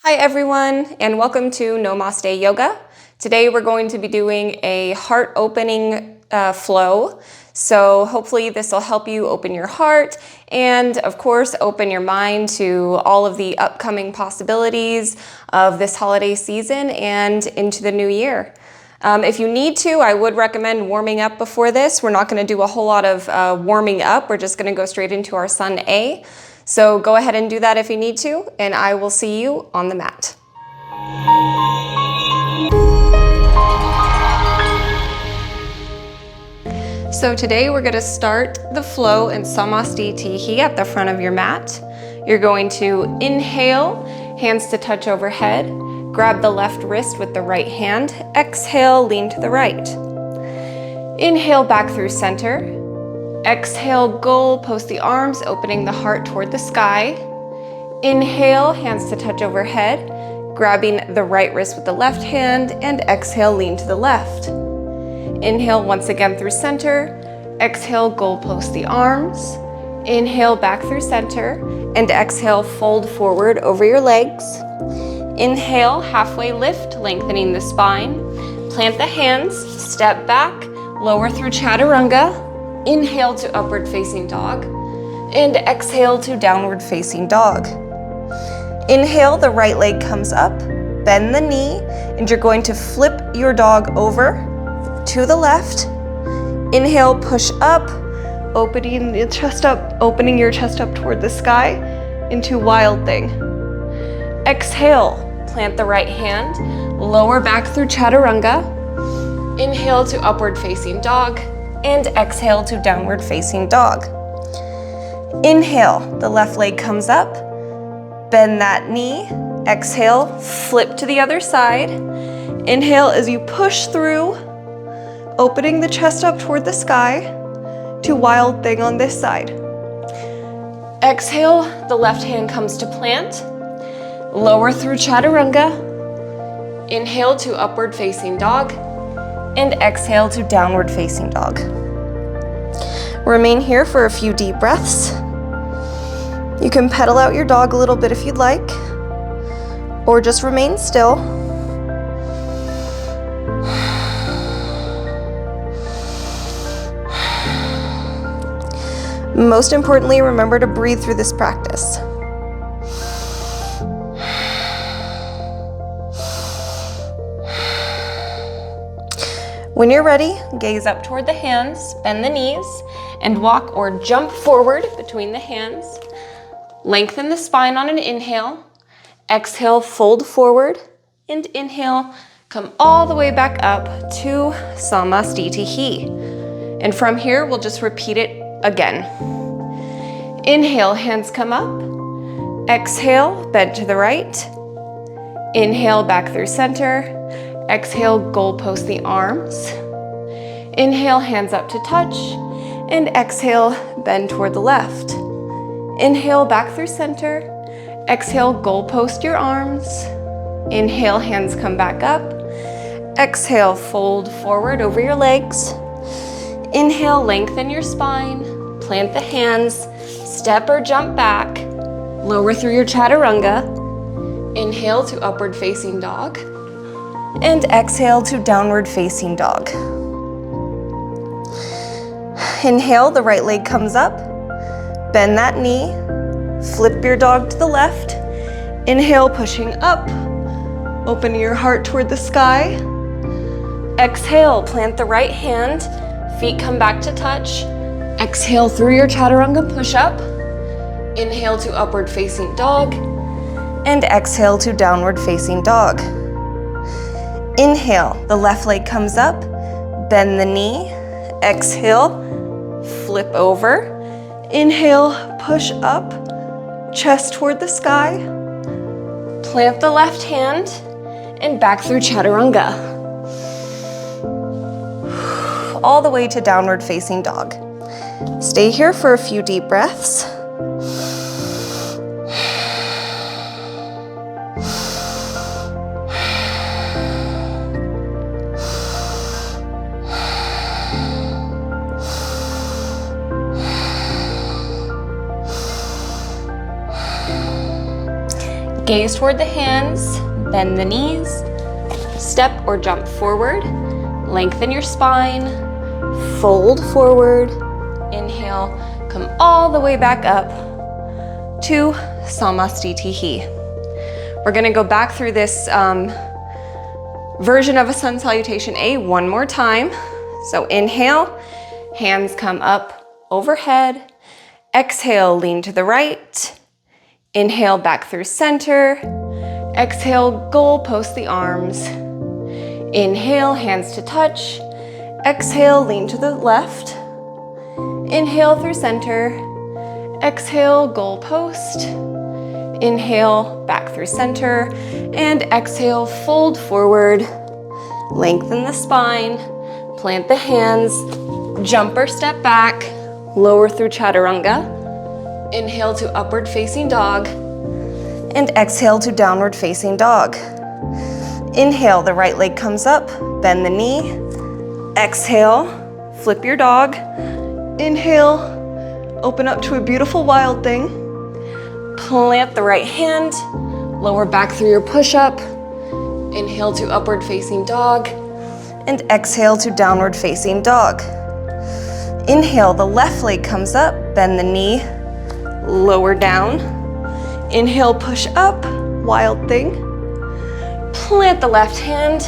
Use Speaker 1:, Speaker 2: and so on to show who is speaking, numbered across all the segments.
Speaker 1: Hi everyone, and welcome to Namaste Yoga. Today we're going to be doing a heart opening flow. So hopefully this will help you open your heart and of course open your mind to all of the upcoming possibilities of this holiday season and into the new year. If you need to, I would recommend warming up before this. We're not going to do a whole lot of warming up. We're just going to go straight into our Sun A. So go ahead and do that if you need to, and I will see you on the mat. So today we're going to start the flow in Namaste at the front of your mat. You're going to inhale, hands to touch overhead. Grab the left wrist with the right hand. Exhale, lean to the right. Inhale back through center. Exhale, goal, post the arms, opening the heart toward the sky. Inhale, hands to touch overhead, grabbing the right wrist with the left hand, and exhale, lean to the left. Inhale once again through center. Exhale, goal, post the arms. Inhale back through center, and exhale, fold forward over your legs. Inhale, halfway lift, lengthening the spine. Plant the hands, step back, lower through chaturanga. Inhale to upward facing dog, and exhale to downward facing dog. Inhale, the right leg comes up, bend the knee, and you're going to flip your dog over to the left. Inhale, push up, opening your chest up toward the sky into wild thing. Exhale, plant the right hand, lower back through chaturanga. Inhale to upward facing dog, and exhale to downward facing dog. Inhale, the left leg comes up, bend that knee. Exhale, flip to the other side. Inhale as you push through, opening the chest up toward the sky to wild thing on this side. Exhale, the left hand comes to plant, lower through chaturanga. Inhale to upward facing dog, and exhale to downward facing dog. Remain here for a few deep breaths. You can pedal out your dog a little bit if you'd like, or just remain still. Most importantly, remember to breathe through this practice. When you're ready, gaze up toward the hands, bend the knees, and walk or jump forward between the hands. Lengthen the spine on an inhale. Exhale, fold forward, and inhale, come all the way back up to Namaste. And from here, we'll just repeat it again. Inhale, hands come up. Exhale, bend to the right. Inhale, back through center. Exhale, goal post the arms. Inhale, hands up to touch. And exhale, bend toward the left. Inhale, back through center. Exhale, goal post your arms. Inhale, hands come back up. Exhale, fold forward over your legs. Inhale, lengthen your spine. Plant the hands. Step or jump back. Lower through your chaturanga. Inhale to upward facing dog. And exhale to downward facing dog. Inhale, the right leg comes up. Bend that knee. Flip your dog to the left. Inhale, pushing up. Open your heart toward the sky. Exhale, plant the right hand. Feet come back to touch. Exhale through your chaturanga, push up. Inhale to upward facing dog. And exhale to downward facing dog. Inhale, the left leg comes up, bend the knee. Exhale, flip over. Inhale, push up, chest toward the sky. Plant the left hand and back through chaturanga. All the way to downward facing dog. Stay here for a few deep breaths. Gaze toward the hands, bend the knees, step or jump forward, lengthen your spine, fold forward, inhale, come all the way back up to Namaste. We're gonna go back through this version of a sun salutation A one more time. So inhale, hands come up overhead, exhale, lean to the right, inhale, back through center, exhale, goalpost the arms, inhale, hands to touch, exhale, lean to the left, inhale through center, exhale, goalpost, inhale, back through center, and exhale, fold forward, lengthen the spine, plant the hands, jump or step back, lower through chaturanga, inhale to upward facing dog, and exhale to downward facing dog. Inhale, the right leg comes up, bend the knee, exhale, flip your dog, inhale, open up to a beautiful wild thing, plant the right hand, lower back through your push-up, inhale to upward facing dog, and exhale to downward facing dog. Inhale, the left leg comes up, bend the knee, lower down. Inhale, push up, wild thing. Plant the left hand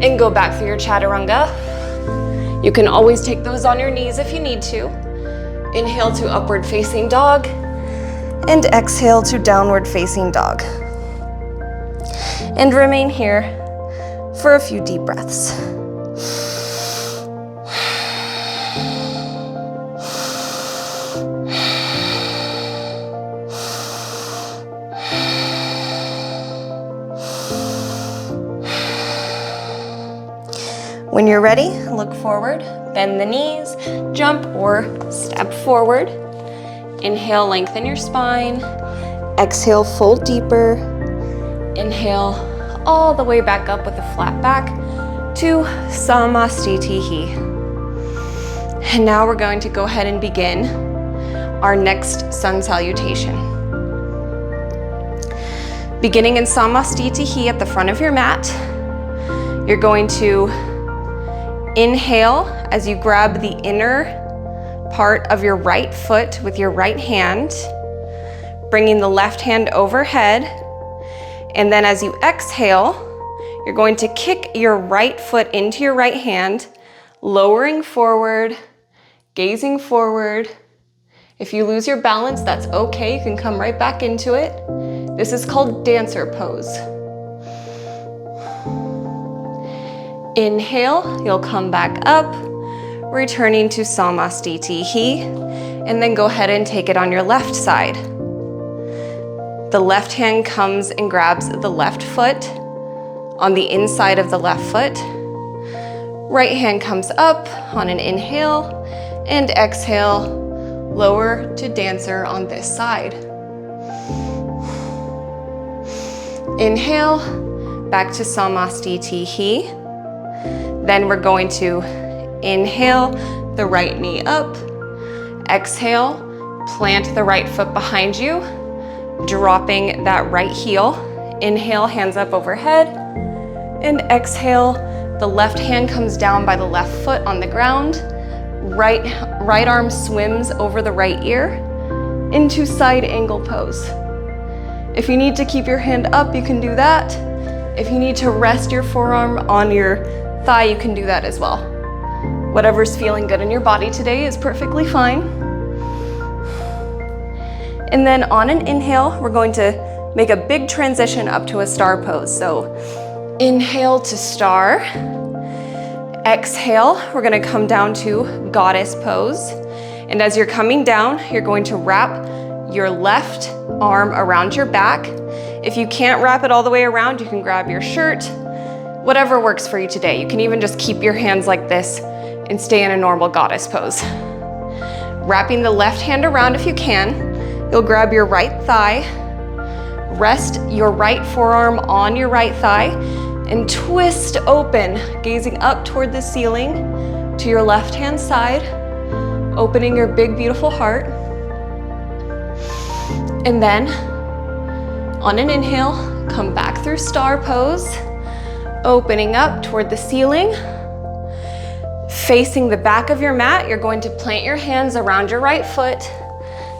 Speaker 1: and go back through your chaturanga. You can always take those on your knees if you need to. Inhale to upward facing dog and exhale to downward facing dog. And remain here for a few deep breaths. When you're ready, look forward, bend the knees, jump or step forward. Inhale, lengthen your spine. Exhale, fold deeper. Inhale, all the way back up with a flat back to Namaste. And now we're going to go ahead and begin our next sun salutation. Beginning in Namaste at the front of your mat, you're going to inhale as you grab the inner part of your right foot with your right hand, bringing the left hand overhead. And then as you exhale, you're going to kick your right foot into your right hand, lowering forward, gazing forward. If you lose your balance, that's okay. You can come right back into it. This is called dancer pose. Inhale, you'll come back up, returning to Namaste, and then go ahead and take it on your left side. The left hand comes and grabs the left foot on the inside of the left foot. Right hand comes up on an inhale, and exhale, lower to dancer on this side. Inhale, back to Namaste. Then we're going to inhale the right knee up, exhale, plant the right foot behind you, dropping that right heel. Inhale, hands up overhead, and exhale, the left hand comes down by the left foot on the ground, right arm swims over the right ear into side angle pose. If you need to keep your hand up, you can do that. If you need to rest your forearm on your thigh, you can do that as well. Whatever's feeling good in your body today is perfectly fine. And then on an inhale, we're going to make a big transition up to a star pose. So inhale to star. Exhale, we're gonna come down to goddess pose. And as you're coming down, you're going to wrap your left arm around your back. If you can't wrap it all the way around, you can grab your shirt. Whatever works for you today. You can even just keep your hands like this and stay in a normal goddess pose. Wrapping the left hand around if you can, you'll grab your right thigh, rest your right forearm on your right thigh, and twist open, gazing up toward the ceiling to your left-hand side, opening your big, beautiful heart. And then On an inhale, come back through star pose, opening up toward the ceiling. Facing the back of your mat, you're going to plant your hands around your right foot,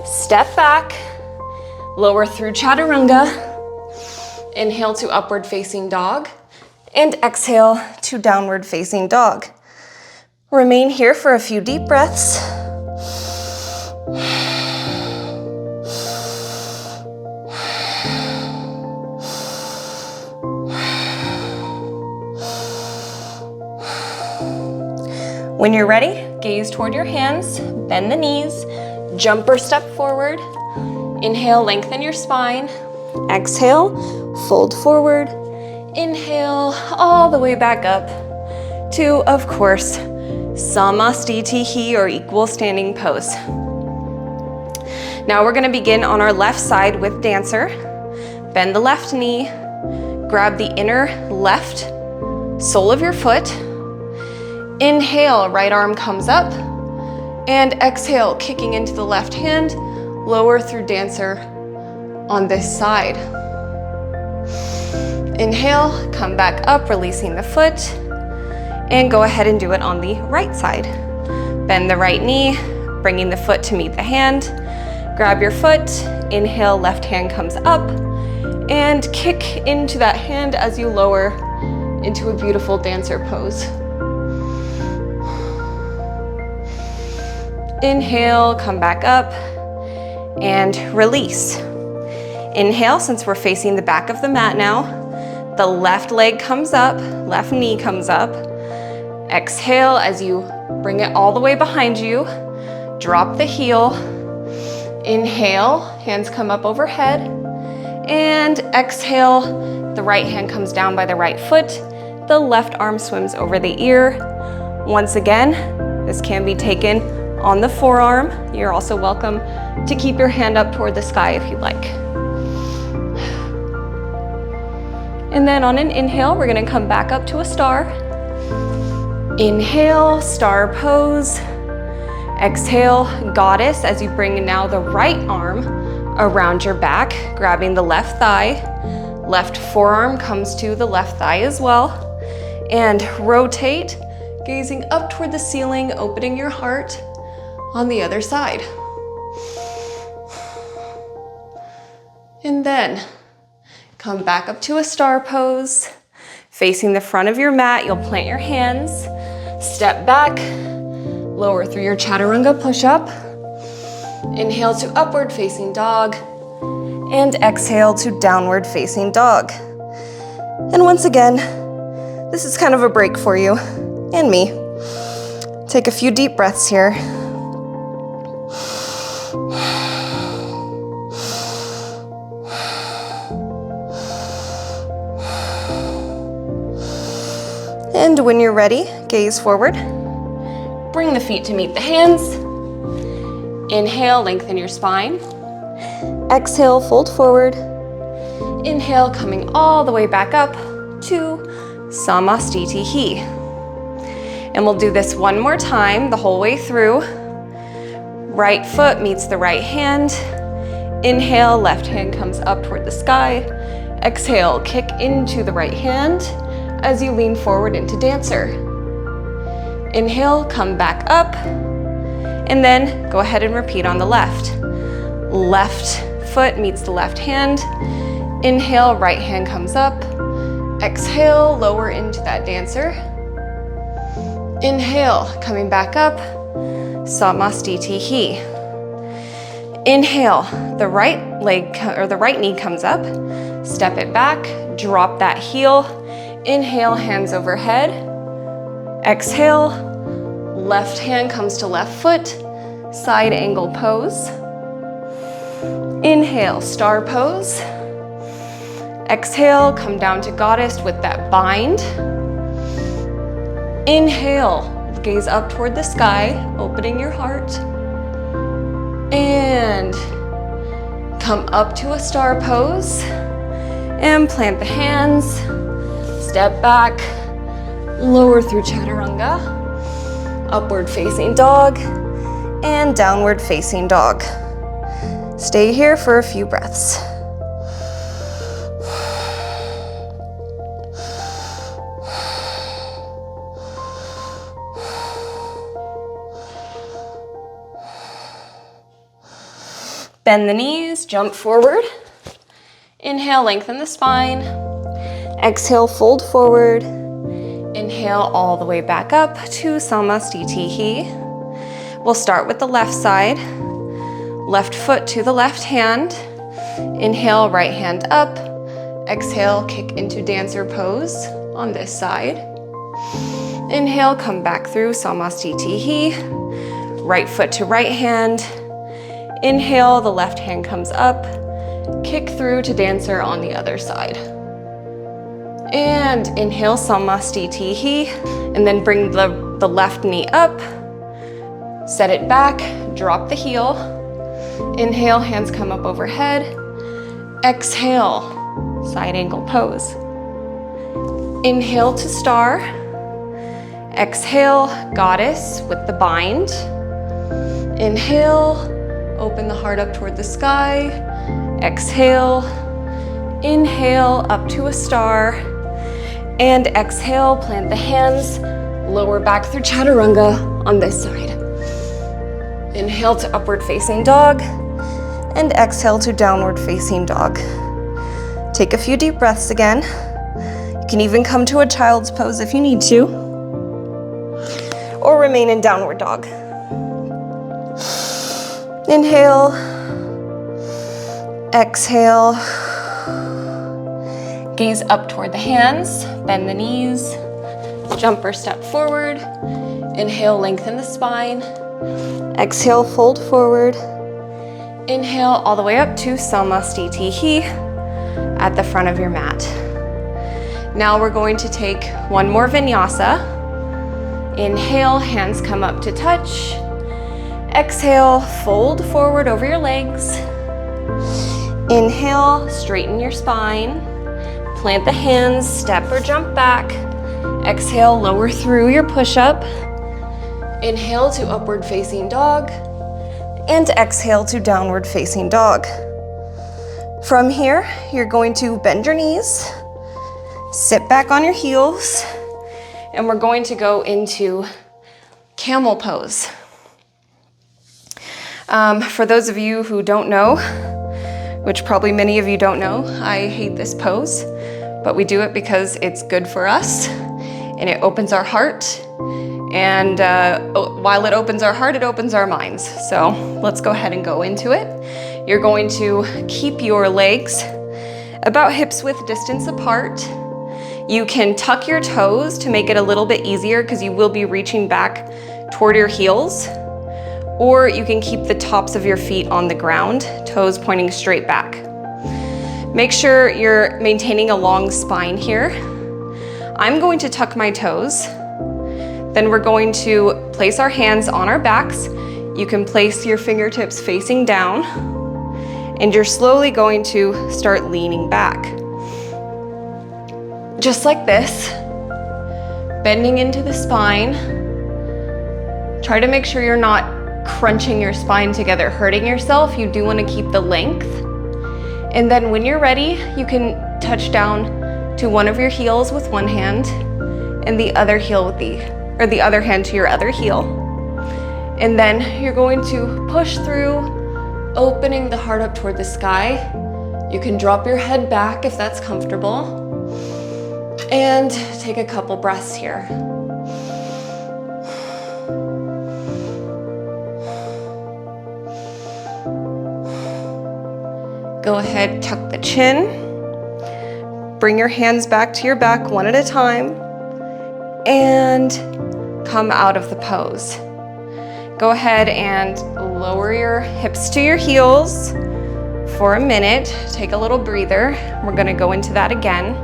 Speaker 1: step back, lower through chaturanga, inhale to upward facing dog, and exhale to downward facing dog. Remain here for a few deep breaths. When you're ready, gaze toward your hands, bend the knees, jump or step forward. Inhale, lengthen your spine. Exhale, fold forward. Inhale, all the way back up to, of course, Namaste or equal standing pose. Now we're gonna begin on our left side with dancer. Bend the left knee, grab the inner left sole of your foot. Inhale, right arm comes up, and exhale, kicking into the left hand, lower through dancer on this side. Inhale, come back up, releasing the foot, and go ahead and do it on the right side. Bend the right knee, bringing the foot to meet the hand. Grab your foot, inhale, left hand comes up, and kick into that hand as you lower into a beautiful dancer pose. Inhale, come back up, and release. Inhale, since we're facing the back of the mat now, the left leg comes up, left knee comes up. Exhale as you bring it all the way behind you. Drop the heel. Inhale, hands come up overhead. And exhale, the right hand comes down by the right foot. The left arm swims over the ear. Once again, this can be taken on the forearm. You're also welcome to keep your hand up toward the sky if you'd like. And then on an inhale, we're gonna come back up to a star. Inhale, star pose. Exhale, goddess, as you bring now the right arm around your back, grabbing the left thigh. Left forearm comes to the left thigh as well. And rotate, gazing up toward the ceiling, opening your heart on the other side. And then come back up to a star pose. Facing the front of your mat, you'll plant your hands, step back, lower through your chaturanga push-up. Inhale to upward facing dog, and exhale to downward facing dog. And once again, this is kind of a break for you and me. Take a few deep breaths here. And when you're ready, gaze forward. Bring the feet to meet the hands. Inhale, lengthen your spine. Exhale, fold forward. Inhale, coming all the way back up to Namaste. And we'll do this one more time, the whole way through. Right foot meets the right hand. Inhale, left hand comes up toward the sky. Exhale, kick into the right hand as you lean forward into dancer. Inhale, come back up, and then go ahead and repeat on the left. Left foot meets the left hand. Inhale, right hand comes up. Exhale, lower into that dancer. Inhale, coming back up, Namaste. Inhale, the right leg or the right knee comes up. Step it back, drop that heel. Inhale, hands overhead. Exhale, left hand comes to left foot, side angle pose. Inhale, star pose. Exhale, come down to goddess with that bind. Inhale, gaze up toward the sky, opening your heart. And come up to a star pose and plant the hands. Step back, lower through chaturanga, upward facing dog, and downward facing dog. Stay here for a few breaths. Bend the knees, jump forward. Inhale, lengthen the spine. Exhale, fold forward. Inhale all the way back up to Namaste. We'll start with the left side. Left foot to the left hand. Inhale, right hand up. Exhale, kick into dancer pose on this side. Inhale, come back through Namaste. Right foot to right hand. Inhale, the left hand comes up. Kick through to dancer on the other side. And inhale, Namaste. And then bring the left knee up. Set it back, drop the heel. Inhale, hands come up overhead. Exhale, side angle pose. Inhale to star. Exhale, goddess with the bind. Inhale, open the heart up toward the sky. Exhale, inhale up to a star. And exhale, plant the hands, lower back through chaturanga on this side. Inhale to upward facing dog, and exhale to downward facing dog. Take a few deep breaths again. You can even come to a child's pose if you need to, or remain in downward dog. Inhale, exhale. Gaze up toward the hands, bend the knees, jump or step forward. Inhale, lengthen the spine. Exhale, fold forward. Inhale all the way up to Namaste at the front of your mat. Now we're going to take one more vinyasa. Inhale, hands come up to touch. Exhale, fold forward over your legs. Inhale, straighten your spine. Plant the hands, step or jump back. Exhale, lower through your push-up. Inhale to upward facing dog. And exhale to downward facing dog. From here, you're going to bend your knees, sit back on your heels, and we're going to go into camel pose. For those of you who don't know, which probably many of you don't know, I hate this pose, but we do it because it's good for us and it opens our heart. And while it opens our heart, it opens our minds. So let's go ahead and go into it. You're going to keep your legs about hips width distance apart. You can tuck your toes to make it a little bit easier because you will be reaching back toward your heels. Or you can keep the tops of your feet on the ground, toes pointing straight back. Make sure you're maintaining a long spine here. I'm going to tuck my toes. Then we're going to place our hands on our backs. You can place your fingertips facing down, and you're slowly going to start leaning back. Just like this, bending into the spine. Try to make sure you're not crunching your spine together, hurting yourself. You do want to keep the length. And then when you're ready, you can touch down to one of your heels with one hand and the other heel with the other hand to your other heel. And then you're going to push through, opening the heart up toward the sky. You can drop your head back if that's comfortable. And take a couple breaths here. Go ahead, tuck the chin. Bring your hands back to your back one at a time. And come out of the pose. Go ahead and lower your hips to your heels for a minute. Take a little breather. We're gonna go into that again.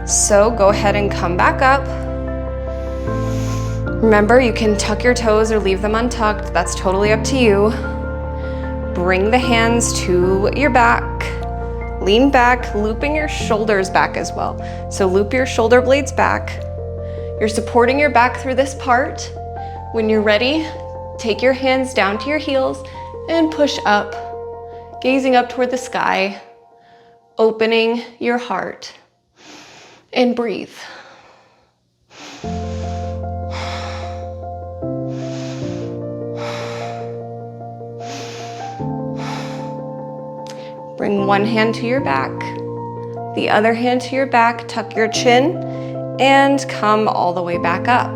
Speaker 1: So go ahead and come back up. Remember, you can tuck your toes or leave them untucked. That's totally up to you. Bring the hands to your back. Lean back, looping your shoulders back as well. So loop your shoulder blades back. You're supporting your back through this part. When you're ready, take your hands down to your heels and push up, gazing up toward the sky, opening your heart, and breathe. Bring one hand to your back, the other hand to your back, tuck your chin, and come all the way back up.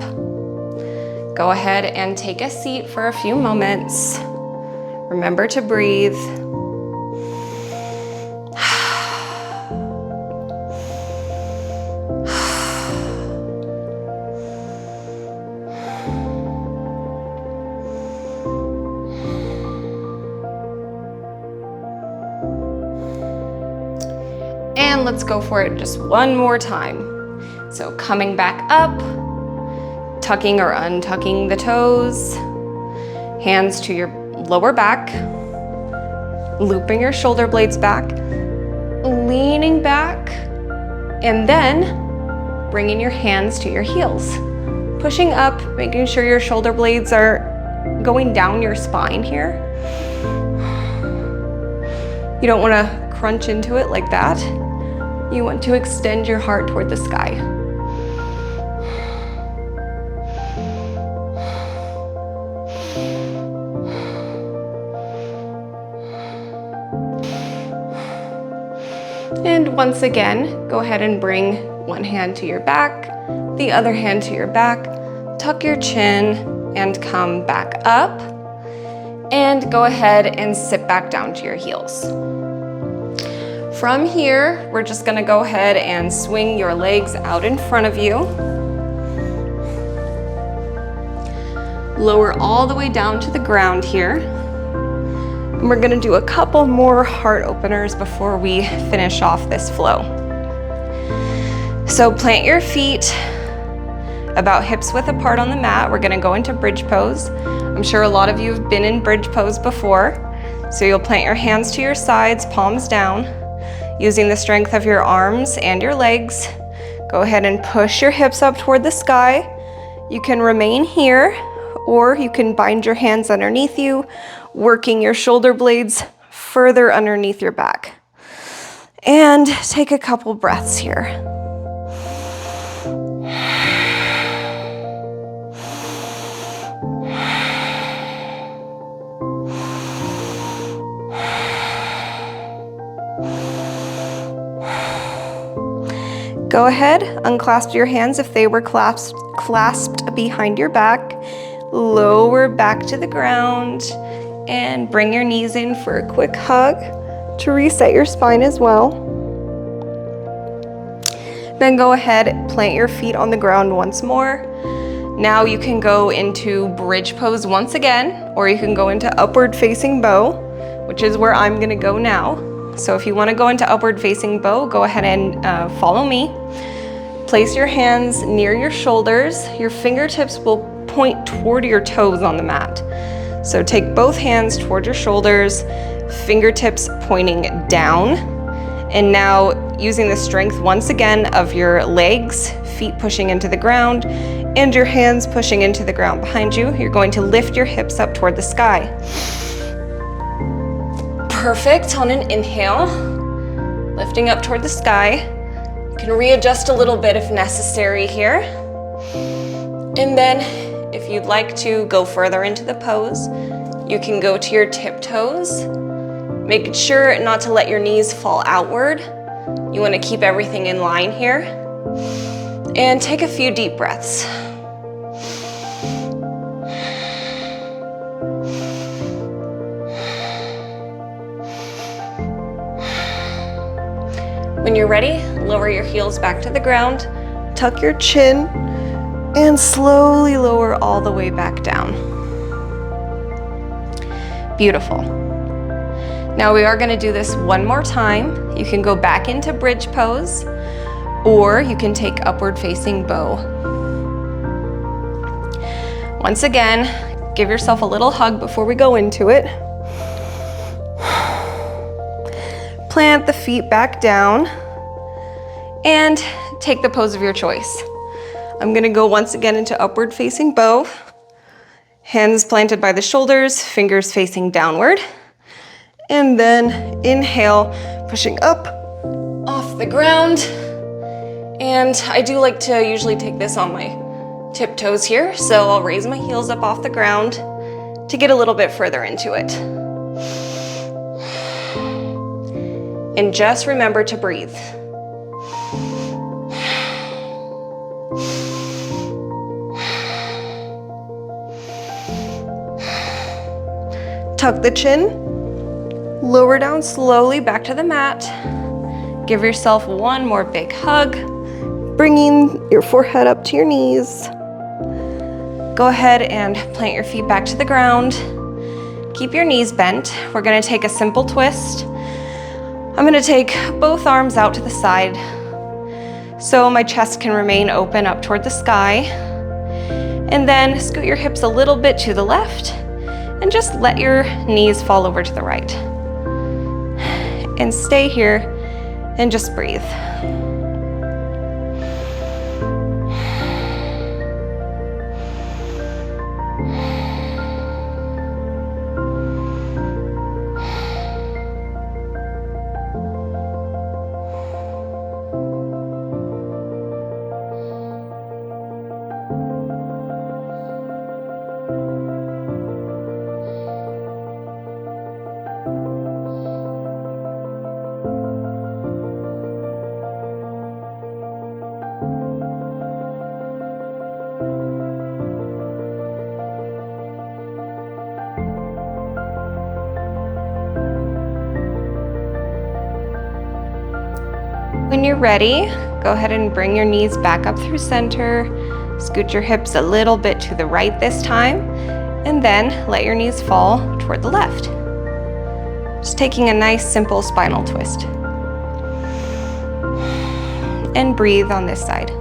Speaker 1: Go ahead and take a seat for a few moments. Remember to breathe. And let's go for it just one more time. So coming back up, tucking or untucking the toes, hands to your lower back, looping your shoulder blades back, leaning back, and then bringing your hands to your heels. Pushing up, making sure your shoulder blades are going down your spine here. You don't want to crunch into it like that. You want to extend your heart toward the sky. And once again, go ahead and bring one hand to your back, the other hand to your back, tuck your chin, and come back up. And go ahead and sit back down to your heels. From here, we're just gonna go ahead and swing your legs out in front of you. Lower all the way down to the ground here. And we're gonna do a couple more heart openers before we finish off this flow. So plant your feet about hips width apart on the mat. We're gonna go into bridge pose. I'm sure a lot of you have been in bridge pose before. So you'll plant your hands to your sides, palms down. Using the strength of your arms and your legs, go ahead and push your hips up toward the sky. You can remain here, or you can bind your hands underneath you, working your shoulder blades further underneath your back. And take a couple breaths here. Go ahead, unclasp your hands if they were clasped behind your back. Lower back to the ground and bring your knees in for a quick hug to reset your spine as well. Then go ahead, plant your feet on the ground once more. Now you can go into bridge pose once again, or you can go into upward facing bow, which is where I'm gonna go now. So if you want to go into upward facing bow, go ahead and follow me. Place your hands near your shoulders. Your fingertips will point toward your toes on the mat. So take both hands toward your shoulders, fingertips pointing down. And now using the strength once again of your legs, feet pushing into the ground, and your hands pushing into the ground behind you, you're going to lift your hips up toward the sky. Perfect. On an inhale, lifting up toward the sky. You can readjust a little bit if necessary here. And then if you'd like to go further into the pose, you can go to your tiptoes. Make sure not to let your knees fall outward. You want to keep everything in line here. And take a few deep breaths. When you're ready, lower your heels back to the ground, tuck your chin, and slowly lower all the way back down. Beautiful. Now we are going to do this one more time. You can go back into bridge pose, or you can take upward facing bow. Once again, give yourself a little hug before we go into it. Plant the feet back down and take the pose of your choice. I'm gonna go once again into upward facing bow. Hands planted by the shoulders, fingers facing downward. And then inhale, pushing up off the ground. And I do like to usually take this on my tiptoes here, so I'll raise my heels up off the ground to get a little bit further into it. And just remember to breathe. Tuck the chin, lower down slowly back to the mat. Give yourself one more big hug, bringing your forehead up to your knees. Go ahead and plant your feet back to the ground. Keep your knees bent. We're gonna take a simple twist. I'm gonna take both arms out to the side so my chest can remain open up toward the sky. And then scoot your hips a little bit to the left and just let your knees fall over to the right. And stay here and just breathe. When you're ready, go ahead and bring your knees back up through center. Scoot your hips a little bit to the right this time, and then let your knees fall toward the left. Just taking a nice simple spinal twist. And breathe on this side.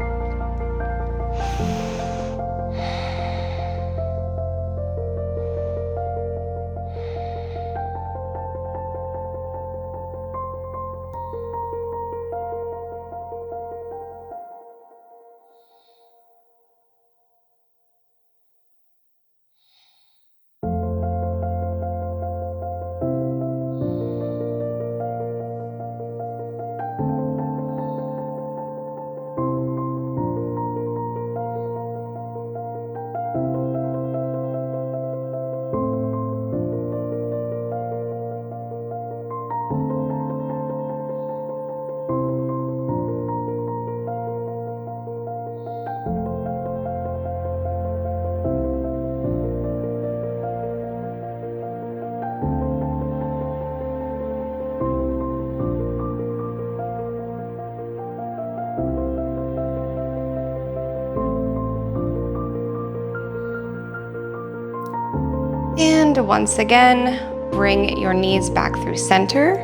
Speaker 1: And once again, bring your knees back through center.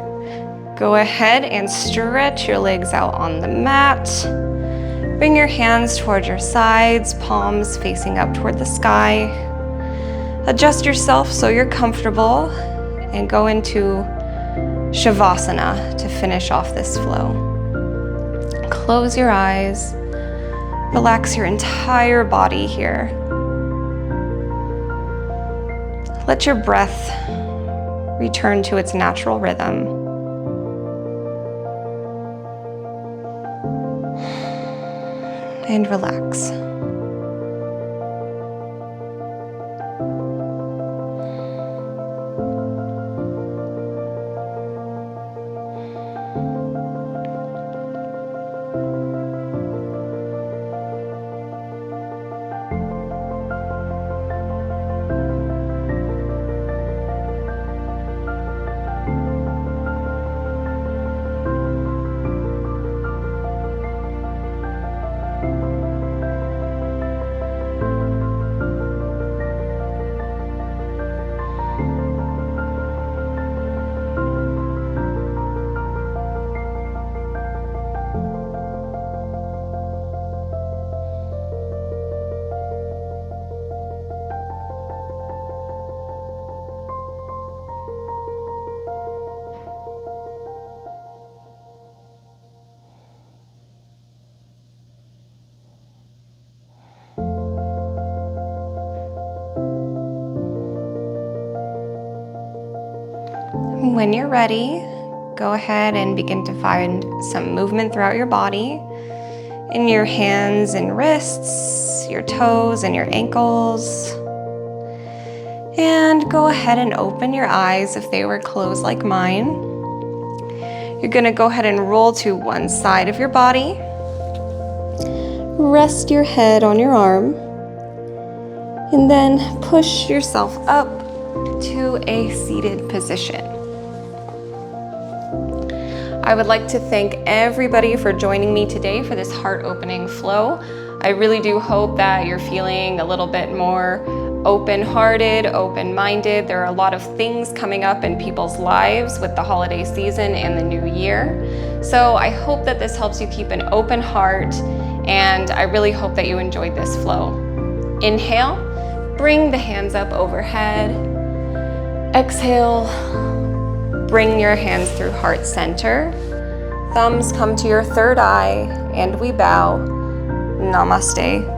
Speaker 1: Go ahead and stretch your legs out on the mat. Bring your hands toward your sides, palms facing up toward the sky. Adjust yourself so you're comfortable and go into Shavasana to finish off this flow. Close your eyes. Relax your entire body here. Let your breath return to its natural rhythm. And relax. When you're ready, go ahead and begin to find some movement throughout your body, in your hands and wrists, your toes and your ankles. And go ahead and open your eyes if they were closed like mine. You're gonna go ahead and roll to one side of your body. Rest your head on your arm. And then push yourself up to a seated position. I would like to thank everybody for joining me today for this heart-opening flow. I really do hope that you're feeling a little bit more open-hearted, open-minded. There are a lot of things coming up in people's lives with the holiday season and the new year. So I hope that this helps you keep an open heart, and I really hope that you enjoyed this flow. Inhale, bring the hands up overhead. Exhale, bring your hands through heart center. Thumbs come to your third eye, and we bow. Namaste.